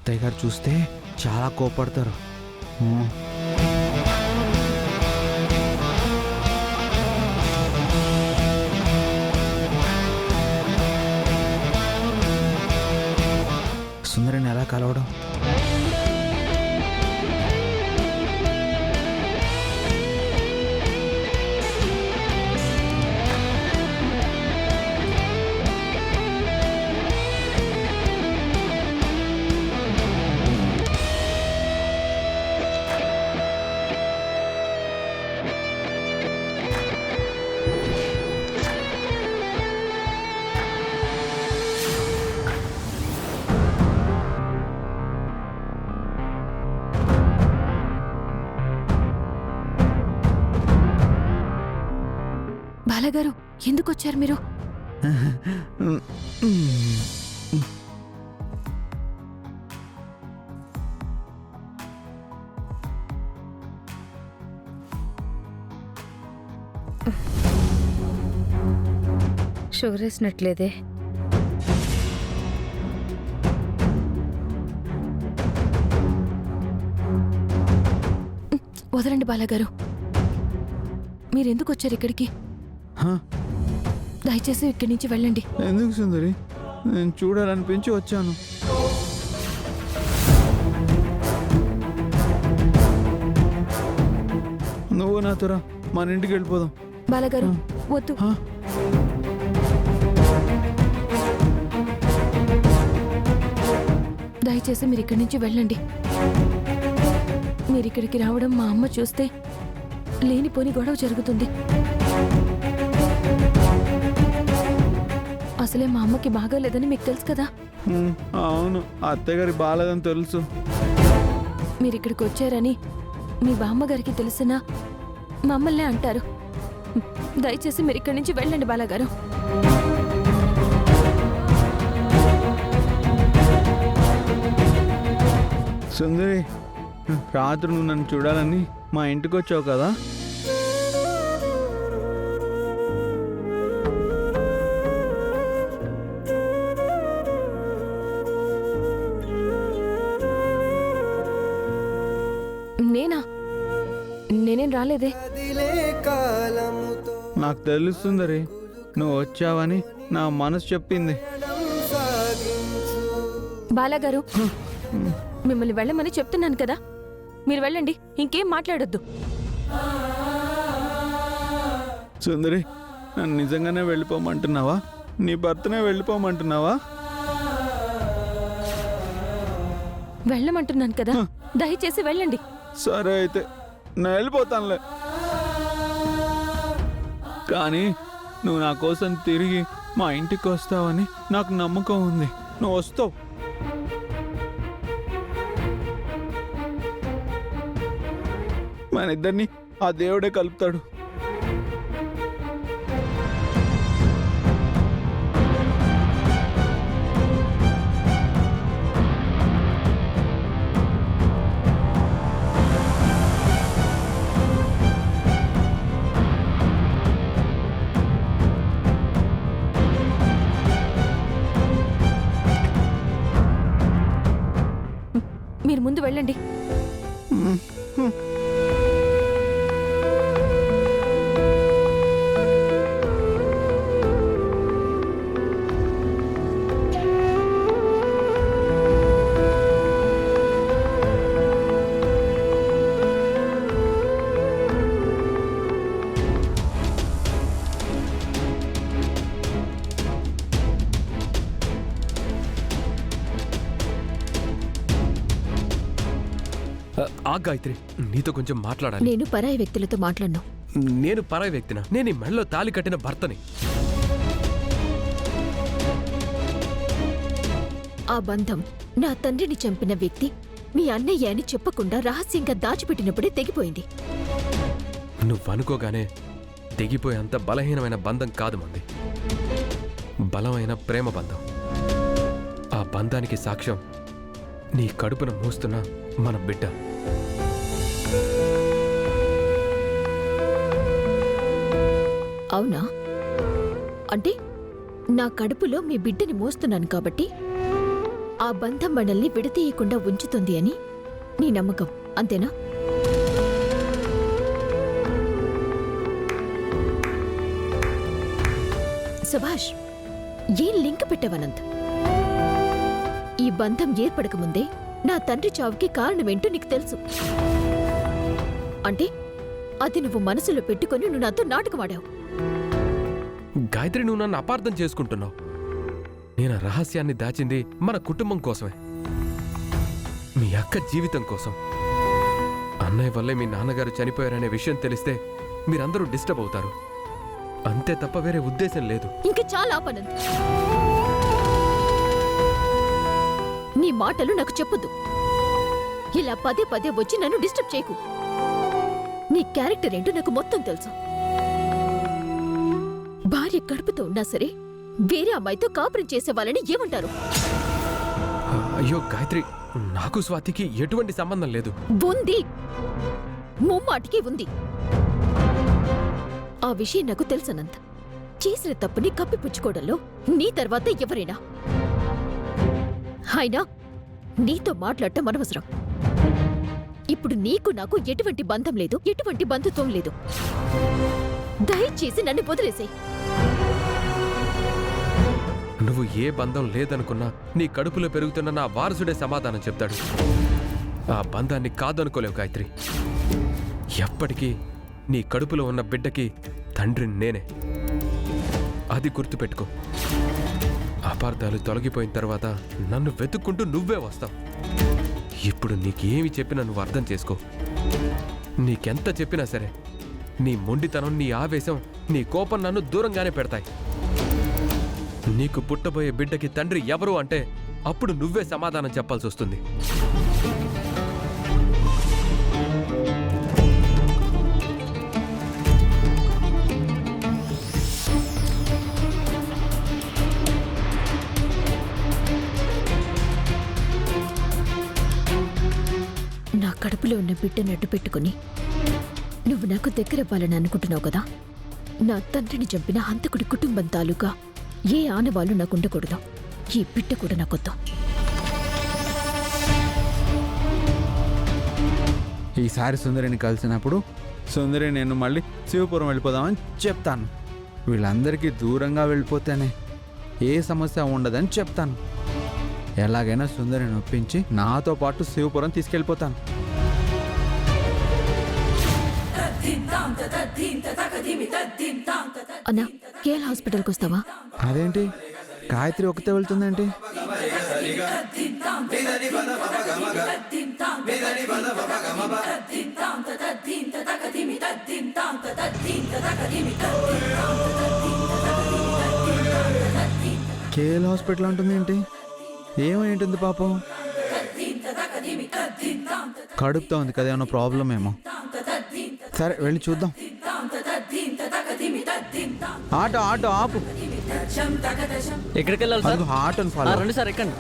అత్తయ్య గారు చూస్తే చాలా కోపడతారు. సుందరిని ఎలా కలవడం? బాలగారు, ఎందుకు వచ్చారు మీరు? షుగర్ వేసినట్లేదే. వదలండి బాలగారు, మీరెందుకు వచ్చారు ఇక్కడికి? దయచేసి ఇక్కడి నుంచి వెళ్ళండి. ఎందుకు సుందరి? నేను చూడాలనిపించి వచ్చాను. నువ్వు నాతో రా, మన ఇంటికి వెళ్ళిపోదాం. బాలగారు వద్దు. దయచేసి మీరు ఇక్కడి నుంచి వెళ్ళండి. మీరు ఇక్కడికి రావడం మా అమ్మ చూస్తే లేనిపోని గొడవ జరుగుతుంది. అసలే మా అమ్మకి బాగాలేదని మీకు తెలుసు కదా. అవును, అత్తయ్య గారి బాగాలేదని తెలుసు. మీరు ఇక్కడికి వచ్చారని మీ బామ్మగారికి తెలిసినా మమ్మల్నే అంటారు. దయచేసి మీరు ఇక్కడి నుంచి వెళ్ళండి బాలగారు. సుందరి, రాత్రి నువ్వు నన్ను చూడాలని మా ఇంటికి వచ్చావు కదా. నేనేం రాలేదే. నాకు తెలుస్తుందరి, నువ్వు వచ్చావని నా మనసు చెప్పింది. బాలగారు, మిమ్మల్ని వెళ్ళమని చెప్తున్నాను కదా, మీరు వెళ్ళండి. ఇంకేం మాట్లాడొద్దు. సుందరి, నన్ను నిజంగానే వెళ్ళిపోమంటున్నావా? నీ భర్తనే వెళ్ళిపోమంటున్నావా? వెళ్ళమంటున్నాను కదా, దయచేసి వెళ్ళండి. సరే అయితే నేను వెళ్ళిపోతానులే. కానీ నువ్వు నా కోసం తిరిగి మా ఇంటికి వస్తావని నాకు నమ్మకం ఉంది. నువ్వు వస్తావు. మన ఇద్దరిని ఆ దేవుడే కలుపుతాడు. మీరు ముందు వెళ్ళండి. ఆ గాయత్రి, నీతో కొంచెం మాట్లాడాలి. నేను పరాయి వ్యక్తులతో మాట్లాడను. నేను పరాయి వ్యక్తినా? నేను ఈ మెడలో తాళి కట్టిన భర్తని. ఆ బంధం నా తండ్రిని చంపిన వ్యక్తి మీ అన్నయ్య అని చెప్పకుండా రహస్యంగా దాచిపెట్టినప్పుడే తెగిపోయింది. నువ్వనుకోగానే తెగిపోయేంత బలహీనమైన బంధం కాదు మంది. బలమైన ప్రేమ బంధం. ఆ బంధానికి సాక్ష్యం నీ కడుపున మోస్తున్న మన బిడ్డ. అవునా? అంటే నా కడుపులో మీ బిడ్డని మోస్తున్నాను కాబట్టి ఆ బంధం మనల్ని విడతీయకుండా ఉంచుతుంది అని నీ నమ్మకం, అంతేనా? సుభాష్, ఏం లింక్ పెట్టవనంత్? ఈ బంధం ఏర్పడకముందే నా తండ్రి చావుకి కారణమేంటో నీకు తెలుసు. అంటే అది నువ్వు మనసులో పెట్టుకొని నువ్వు నాతో నాటకమాడావు. గాయత్రి, నువ్వు నన్ను అపార్థం చేసుకుంటున్నావు. నేను ఆ రహస్యాన్ని దాచింది మన కుటుంబం కోసమే, మీ అక్క జీవితం కోసం. అన్నయ్య వల్లే మీ నాన్నగారు చనిపోయారనే విషయం తెలిస్తే మీరందరూ డిస్టర్బ్ అవుతారు, అంతే తప్ప వేరే ఉద్దేశం లేదు. ఇంకా చాలా ఆపనంత్. నీ మాటలు నాకు చెప్పొద్దు. ఇలా పదే పదే వచ్చి నన్ను డిస్టర్బ్ చేయకు. నీ క్యారెక్టర్ ఏంటో నాకు మొత్తం తెలుసు. భార్య కడుపుతో ఉన్నా సరే వేరే అమ్మాయితో కాపురం చేసే వాళ్ళని ఏమంటారు? అయ్యో గాయత్రి, నాకు స్వాతికి ఎటువంటి సంబంధం లేదు. ఉంది, ముమ్మాటికి ఉంది. ఆ విషయం నాకు తెలుసనంత్. చేసిన తప్పుని కప్పిపుచ్చుకోవడంలో నీ తర్వాత ఎవరైనా. అయినా నీతో మాట్లాడటం అనవసరం. ఇప్పుడు నీకు నాకు ఎటువంటి బంధం లేదు, ఎటువంటి బంధుత్వం లేదు. దయచేసి నన్ను వదిలేసేయ్. నువ్వు ఏ బంధం లేదనుకున్నా నీ కడుపులో పెరుగుతున్న నా వారసుడే సమాధానం చెప్తాడు. ఆ బంధాన్ని కాదనుకోలేవు గాయత్రి. ఎప్పటికీ నీ కడుపులో ఉన్న బిడ్డకి తండ్రిని నేనే, అది గుర్తుపెట్టుకో. అపార్థాలు తొలగిపోయిన తర్వాత నన్ను వెతుక్కుంటూ నువ్వే వస్తావు. ఇప్పుడు నీకేమి చెప్పినా నువ్వు అర్థం చేసుకో. నీకెంత చెప్పినా సరే నీ మొండితనం, నీ ఆవేశం, నీ కోపం నన్ను దూరంగానే పెడతాయి. నీకు పుట్టబోయే బిడ్డకి తండ్రి ఎవరు అంటే అప్పుడు నువ్వే సమాధానం చెప్పాల్సి వస్తుంది. నా కడుపులో ఉన్న బిడ్డను అడ్డు పెట్టుకుని నువ్వు నాకు దగ్గరవ్వాలని అనుకుంటున్నావు కదా? నా తండ్రిని చంపిన హంతకుడి కుటుంబం తాలూకా ఏ ఆనవాళ్ళు నాకు ఉండకూడదు. ఈ బిడ్డ కూడా నాకొద్దు. ఈసారి సుందరిని కలిసినప్పుడు సుందరి నేను మళ్ళీ శివపురం వెళ్ళిపోదామని చెప్తాను. వీళ్ళందరికీ దూరంగా వెళ్ళిపోతేనే ఏ సమస్య ఉండదని చెప్తాను. ఎలాగైనా సుందరిని ఒప్పించి నాతో పాటు శివపురం తీసుకెళ్ళిపోతాను. అన్నా, కేఎల్ హాస్పిటల్కి వస్తావా? అదేంటి గాయత్రి ఒకతే వెళ్తుందేంటి? కేఎల్ హాస్పిటల్ అంటుంది ఏంటి? ఏమైంటుంది పాపం? కడుపుతో ఉంది కదా, ఏమన్నా ప్రాబ్లం ఏమో. సరే వెళ్ళి చూద్దాం. ఆటో ఆటో ఆపు. ఎక్కడికి వెళ్ళాలి సార్? ఆటోని ఫాలో. రండి సార్, ఎక్కండి.